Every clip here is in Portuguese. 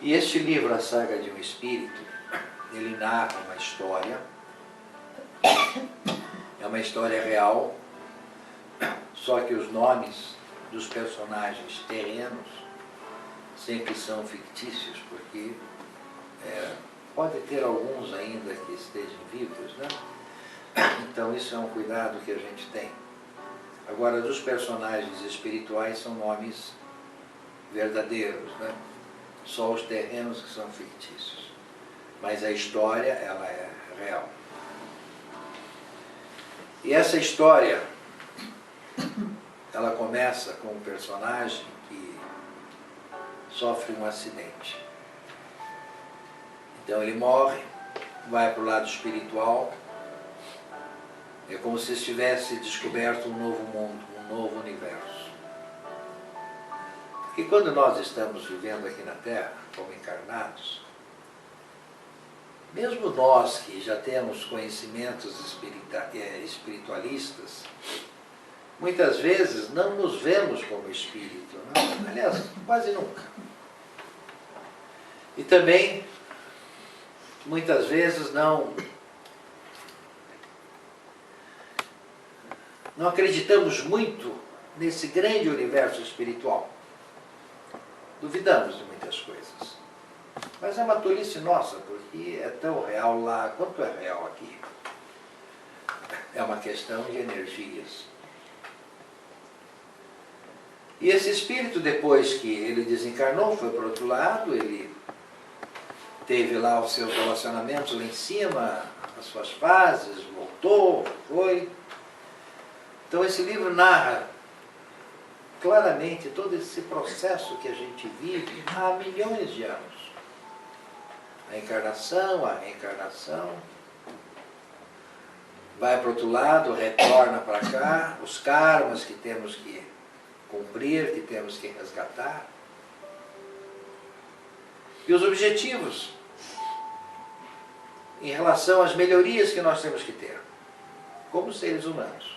E este livro, A Saga de um Espírito, ele narra uma história, é uma história real, só que os nomes dos personagens terrenos sempre são fictícios, porque pode ter alguns ainda que estejam vivos, né? Então isso é um cuidado que a gente tem. Agora, dos personagens espirituais são nomes verdadeiros, né? Só os terrenos que são fictícios. Mas a história, ela é real. E essa história, ela começa com um personagem que sofre um acidente. Então ele morre, vai para o lado espiritual. É como se estivesse descoberto um novo mundo, um novo universo. Porque quando nós estamos vivendo aqui na Terra, como encarnados, mesmo nós que já temos conhecimentos espiritualistas, muitas vezes não nos vemos como espírito, não? Aliás, quase nunca. E também, muitas vezes não acreditamos muito nesse grande universo espiritual. Duvidamos de muitas coisas. Mas é uma tolice nossa, porque é tão real lá quanto é real aqui. É uma questão de energias. E esse espírito, depois que ele desencarnou, foi para o outro lado, ele teve lá os seus relacionamentos lá em cima, as suas fases, voltou, foi. Então esse livro narra claramente todo esse processo que a gente vive há milhões de anos. A encarnação, a reencarnação, vai para o outro lado, retorna para cá, os karmas que temos que cumprir, que temos que resgatar. E os objetivos em relação às melhorias que nós temos que ter, como seres humanos.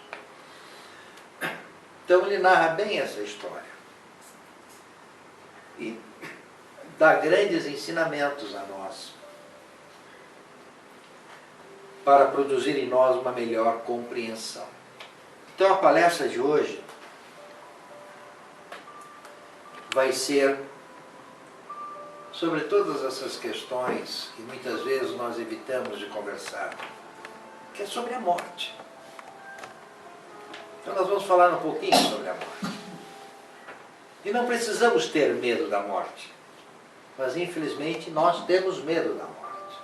Então ele narra bem essa história. E dá grandes ensinamentos a nós, para produzir em nós uma melhor compreensão. Então a palestra de hoje vai ser sobre todas essas questões que muitas vezes nós evitamos de conversar, que é sobre a morte. Então nós vamos falar um pouquinho sobre a morte. E não precisamos ter medo da morte, mas infelizmente nós temos medo da morte.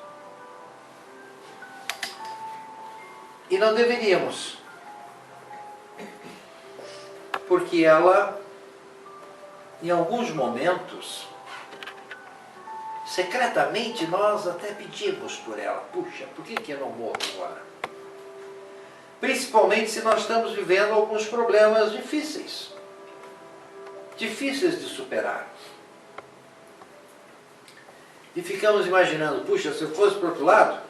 E não deveríamos, porque ela, em alguns momentos, secretamente nós até pedimos por ela. Puxa, por que eu não morro agora? Principalmente se nós estamos vivendo alguns problemas difíceis de superar. E ficamos imaginando, puxa, se eu fosse para o outro lado,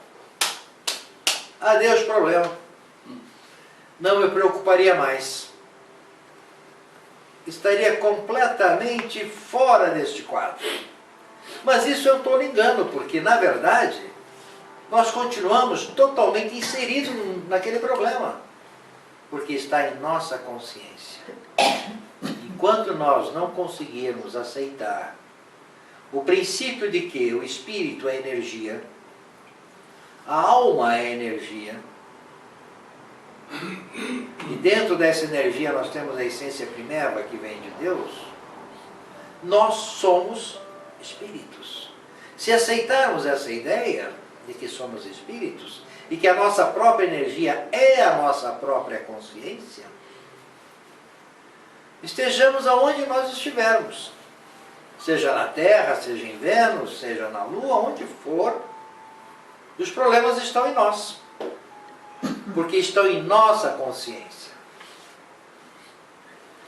adeus problema, não me preocuparia mais. Estaria completamente fora deste quadro. Mas isso é um tolo engano, porque na verdade nós continuamos totalmente inseridos naquele problema, porque está em nossa consciência. Enquanto nós não conseguirmos aceitar o princípio de que o espírito é energia, a alma é energia, e dentro dessa energia nós temos a essência primeira que vem de Deus, nós somos espíritos. Se aceitarmos essa ideia de que somos espíritos e que a nossa própria energia é a nossa própria consciência, estejamos aonde nós estivermos, seja na Terra, seja em Vênus, seja na Lua, onde for, os problemas estão em nós, porque estão em nossa consciência.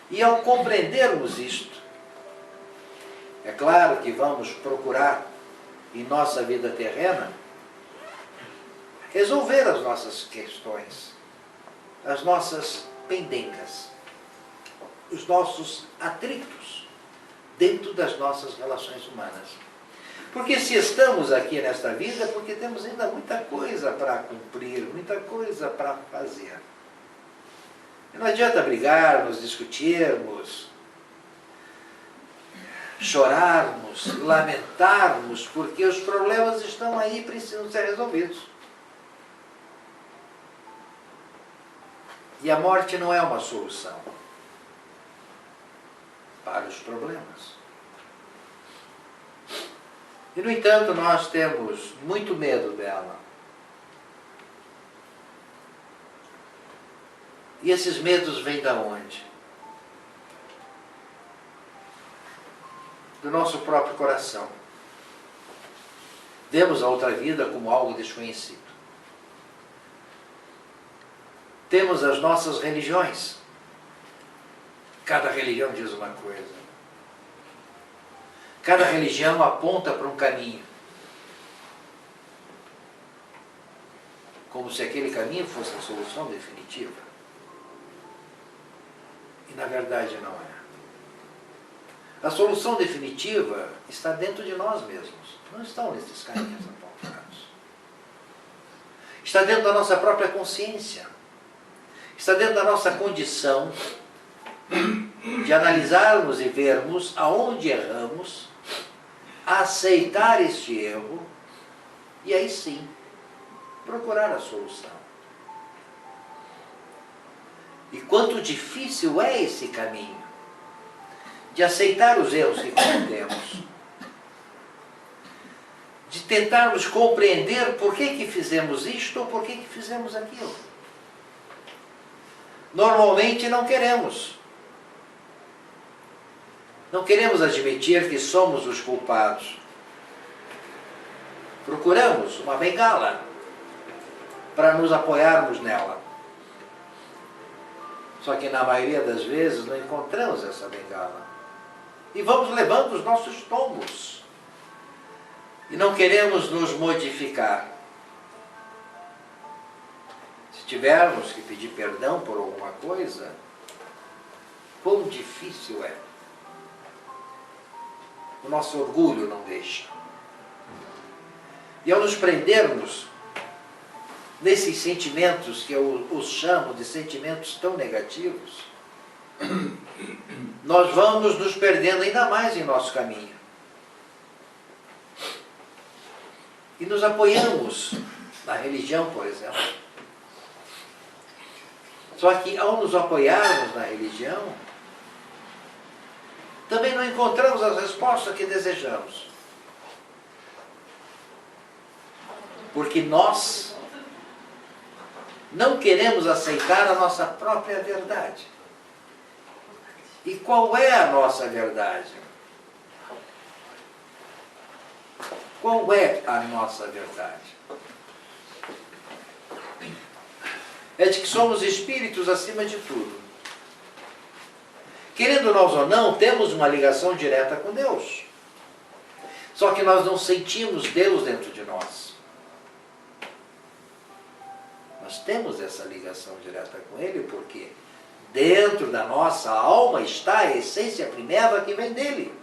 E ao compreendermos isto, é claro que vamos procurar, em nossa vida terrena, resolver as nossas questões, as nossas pendengas, os nossos atritos dentro das nossas relações humanas. Porque se estamos aqui nesta vida, é porque temos ainda muita coisa para cumprir, muita coisa para fazer. E não adianta brigarmos, discutirmos, chorarmos, lamentarmos, porque os problemas estão aí e precisam ser resolvidos. E a morte não é uma solução para os problemas. E, no entanto, nós temos muito medo dela. E esses medos vêm de onde? Do nosso próprio coração. Vemos a outra vida como algo desconhecido. Temos as nossas religiões. Cada religião diz uma coisa. Cada religião aponta para um caminho. Como se aquele caminho fosse a solução definitiva. E na verdade não é. A solução definitiva está dentro de nós mesmos. Não estão nesses caminhos apontados. Está dentro da nossa própria consciência. Está dentro da nossa condição de analisarmos e vermos aonde erramos, aceitar este erro e aí sim procurar a solução. E quanto difícil é esse caminho de aceitar os erros que cometemos, de tentarmos compreender por que fizemos isto ou por que fizemos aquilo. Normalmente não queremos. Não queremos admitir que somos os culpados. Procuramos uma bengala para nos apoiarmos nela. Só que na maioria das vezes não encontramos essa bengala. E vamos levando os nossos tombos. E não queremos nos modificar. Se tivermos que pedir perdão por alguma coisa, quão difícil é. O nosso orgulho não deixa. E ao nos prendermos nesses sentimentos, que eu os chamo de sentimentos tão negativos, nós vamos nos perdendo ainda mais em nosso caminho. E nos apoiamos na religião, por exemplo. Só que ao nos apoiarmos na religião, também não encontramos as respostas que desejamos. Porque nós não queremos aceitar a nossa própria verdade. E qual é a nossa verdade? Qual é a nossa verdade? É de que somos espíritos acima de tudo. Querendo nós ou não, temos uma ligação direta com Deus. Só que nós não sentimos Deus dentro de nós. Nós temos essa ligação direta com Ele porque dentro da nossa alma está a essência primeira que vem dele.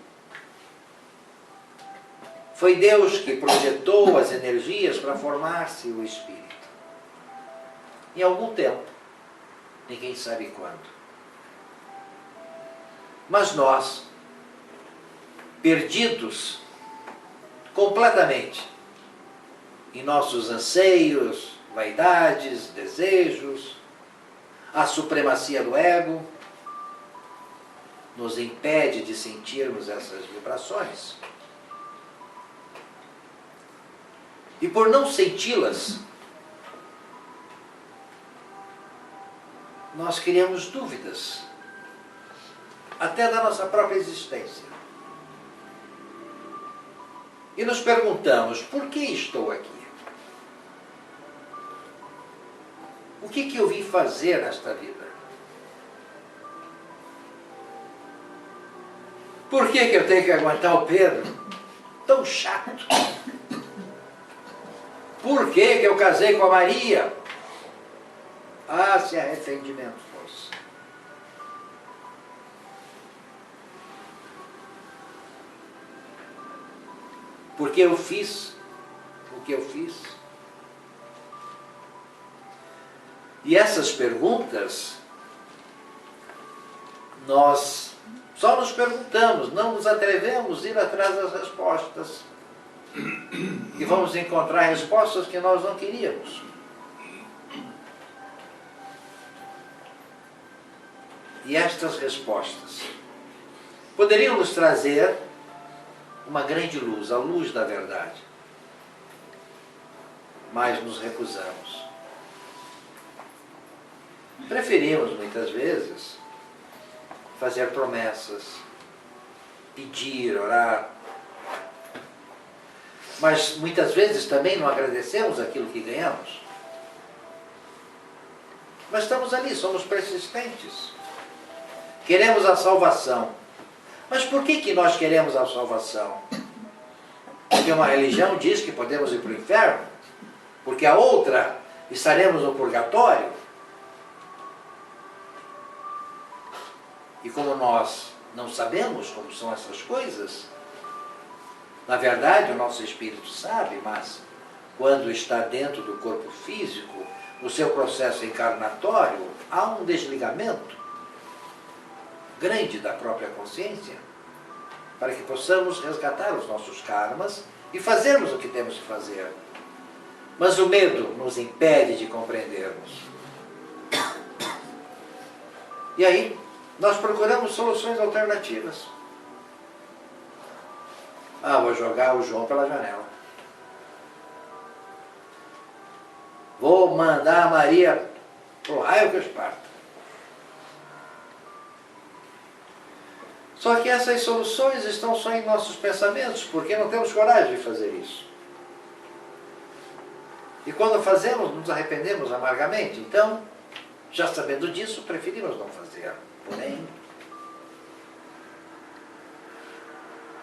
Foi Deus que projetou as energias para formar-se o Espírito. Em algum tempo, ninguém sabe quando. Mas nós, perdidos completamente em nossos anseios, vaidades, desejos, a supremacia do ego, nos impede de sentirmos essas vibrações. E por não senti-las, nós criamos dúvidas, até da nossa própria existência. E nos perguntamos, por que estou aqui? O que eu vim fazer nesta vida? Por que eu tenho que aguentar o Pedro? Tão chato. Por que eu casei com a Maria? Ah, se arrependimento fosse. Porque eu fiz o que eu fiz. E essas perguntas, nós só nos perguntamos, não nos atrevemos a ir atrás das respostas. E vamos encontrar respostas que nós não queríamos. E estas respostas poderiam nos trazer uma grande luz, a luz da verdade. Mas nos recusamos. Preferimos, muitas vezes, fazer promessas, pedir, orar. Mas muitas vezes também não agradecemos aquilo que ganhamos. Mas estamos ali, somos persistentes. Queremos a salvação. Mas por que nós queremos a salvação? Porque uma religião diz que podemos ir para o inferno, porque a outra estaremos no purgatório. E como nós não sabemos como são essas coisas, na verdade o nosso espírito sabe, mas quando está dentro do corpo físico, no seu processo encarnatório, há um desligamento grande da própria consciência, para que possamos resgatar os nossos karmas e fazermos o que temos que fazer. Mas o medo nos impede de compreendermos. E aí, nós procuramos soluções alternativas. Ah, vou jogar o João pela janela. Vou mandar a Maria pro raio que eu esparto. Só que essas soluções estão só em nossos pensamentos, porque não temos coragem de fazer isso. E quando fazemos, nos arrependemos amargamente. Então, já sabendo disso, preferimos não fazer. Porém,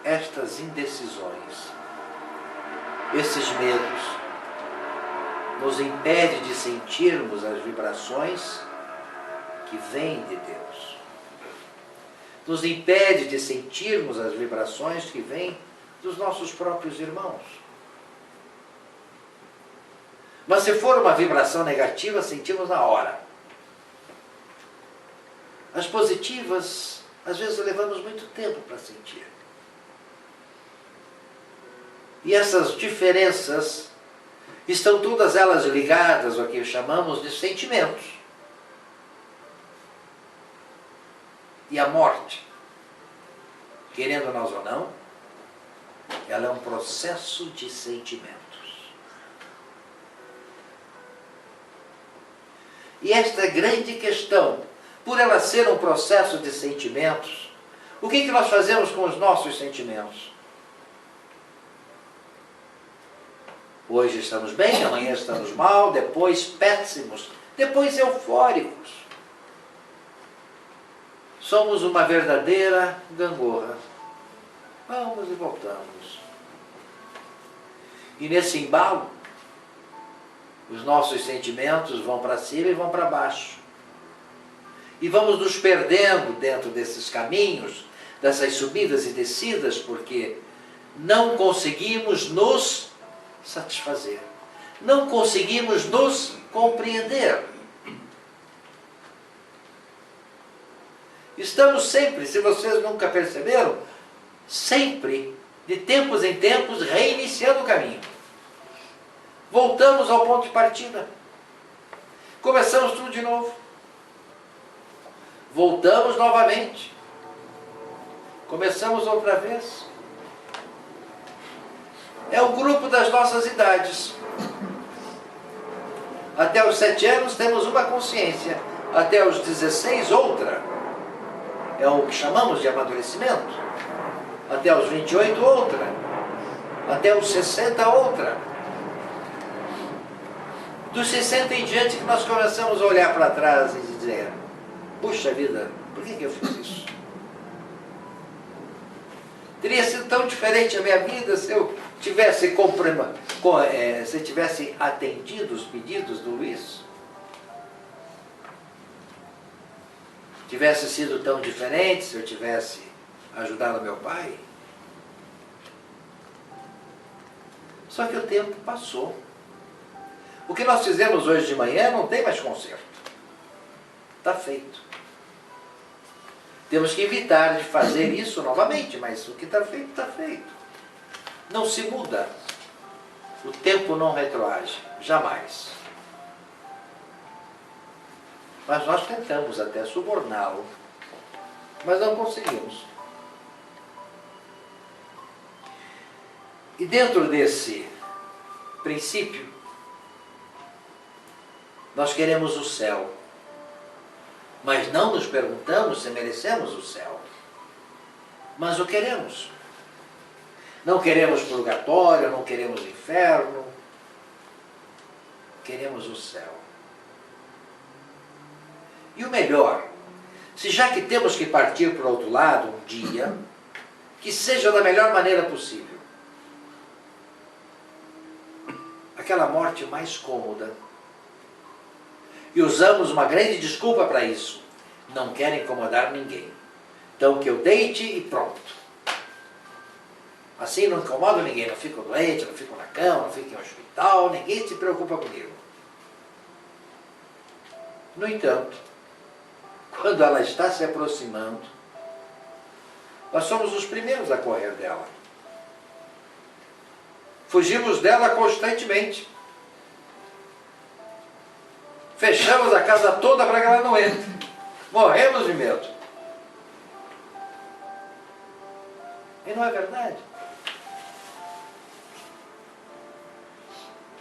estas indecisões, esses medos, nos impedem de sentirmos as vibrações que vêm de Deus. Nos impede de sentirmos as vibrações que vêm dos nossos próprios irmãos. Mas se for uma vibração negativa, sentimos na hora. As positivas, às vezes levamos muito tempo para sentir. E essas diferenças estão todas elas ligadas ao que chamamos de sentimentos. E a morte, querendo nós ou não, ela é um processo de sentimentos. E esta grande questão, por ela ser um processo de sentimentos, o que nós fazemos com os nossos sentimentos? Hoje estamos bem, amanhã estamos mal, depois péssimos, depois eufóricos. Somos uma verdadeira gangorra. Vamos e voltamos. E nesse embalo, os nossos sentimentos vão para cima e vão para baixo. E vamos nos perdendo dentro desses caminhos, dessas subidas e descidas, porque não conseguimos nos satisfazer. Não conseguimos nos compreender. Estamos sempre, se vocês nunca perceberam, sempre, de tempos em tempos, reiniciando o caminho. Voltamos ao ponto de partida. Começamos tudo de novo. Voltamos novamente. Começamos outra vez. É o grupo das nossas idades. Até os 7 anos temos uma consciência. Até os 16, outra. É o que chamamos de amadurecimento. Até os 28, outra. Até os 60, outra. Dos 60 em diante que nós começamos a olhar para trás e dizer: puxa vida, por que eu fiz isso? Teria sido tão diferente a minha vida se eu tivesse atendido os pedidos do Luiz? Tivesse sido tão diferente se eu tivesse ajudado meu pai? Só que o tempo passou. O que nós fizemos hoje de manhã não tem mais conserto. Está feito. Temos que evitar de fazer isso novamente, mas o que está feito, está feito. Não se muda. O tempo não retroage, jamais. Mas nós tentamos até suborná-lo, mas não conseguimos. E dentro desse princípio, nós queremos o céu, mas não nos perguntamos se merecemos o céu. Mas o queremos. Não queremos purgatório, não queremos inferno. Queremos o céu. E o melhor, se já que temos que partir para o outro lado um dia, que seja da melhor maneira possível. Aquela morte mais cômoda. E usamos uma grande desculpa para isso. Não quero incomodar ninguém. Então que eu deite e pronto. Assim não incomodo ninguém, não fico doente, não fico na cama, não fico em hospital, ninguém se preocupa comigo. No entanto, quando ela está se aproximando, nós somos os primeiros a correr dela. Fugimos dela constantemente. Fechamos a casa toda para que ela não entre. Morremos de medo. E não é verdade?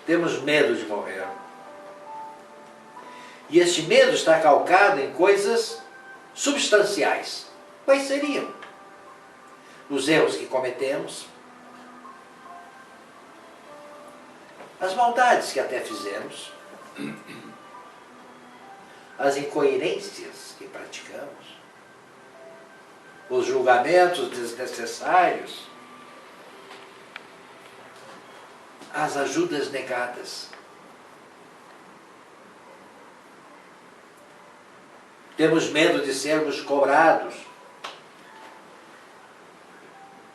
Temos medo de morrer. E este medo está calcado em coisas substanciais. Quais seriam? Os erros que cometemos, as maldades que até fizemos, as incoerências que praticamos, os julgamentos desnecessários, as ajudas negadas. Temos medo de sermos cobrados,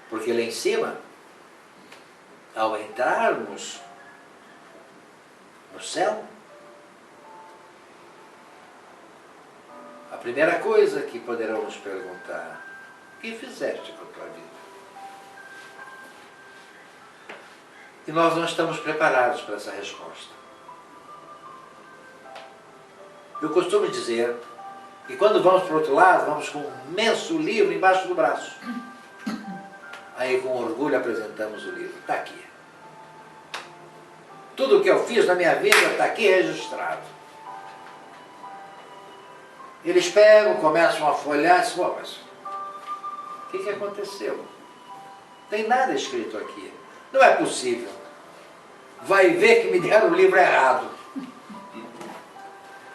porque lá em cima, ao entrarmos no céu, a primeira coisa que poderão nos perguntar: o que fizeste com a tua vida? E nós não estamos preparados para essa resposta. Eu costumo dizer que quando vamos para o outro lado, vamos com um imenso livro embaixo do braço. Aí com orgulho apresentamos o livro. Está aqui. Tudo o que eu fiz na minha vida está aqui registrado. Eles pegam, começam a folhear e dizem: "Pô, mas o que aconteceu? Não tem nada escrito aqui. Não é possível. Vai ver que me deram o livro errado.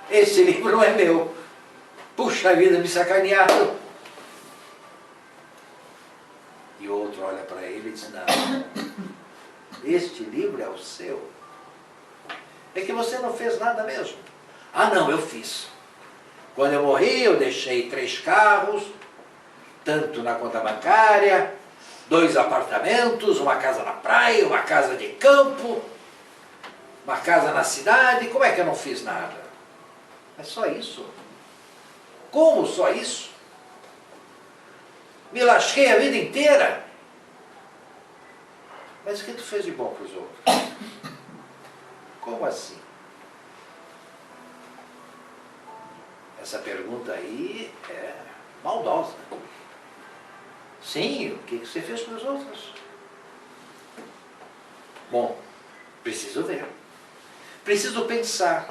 Esse livro não é meu. Puxa vida, me sacanearam." E o outro olha para ele e diz: "Não, este livro é o seu. É que você não fez nada mesmo." "Ah, não, eu fiz. Quando eu morri, eu deixei 3 carros, tanto na conta bancária, 2 apartamentos, uma casa na praia, uma casa de campo, uma casa na cidade. Como é que eu não fiz nada?" É só isso. Como só isso? Me lasquei a vida inteira. Mas o que tu fez de bom para os outros? Como assim? Essa pergunta aí é maldosa. Sim, o que você fez para os outros? Bom, preciso ver. Preciso pensar.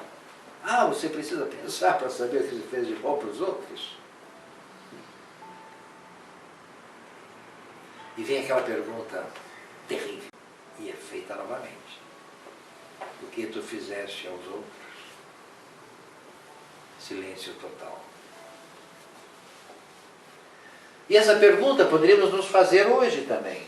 Ah, você precisa pensar para saber o que você fez de bom para os outros? E vem aquela pergunta terrível, e é feita novamente: o que tu fizeste aos outros? Silêncio total. E essa pergunta poderíamos nos fazer hoje também.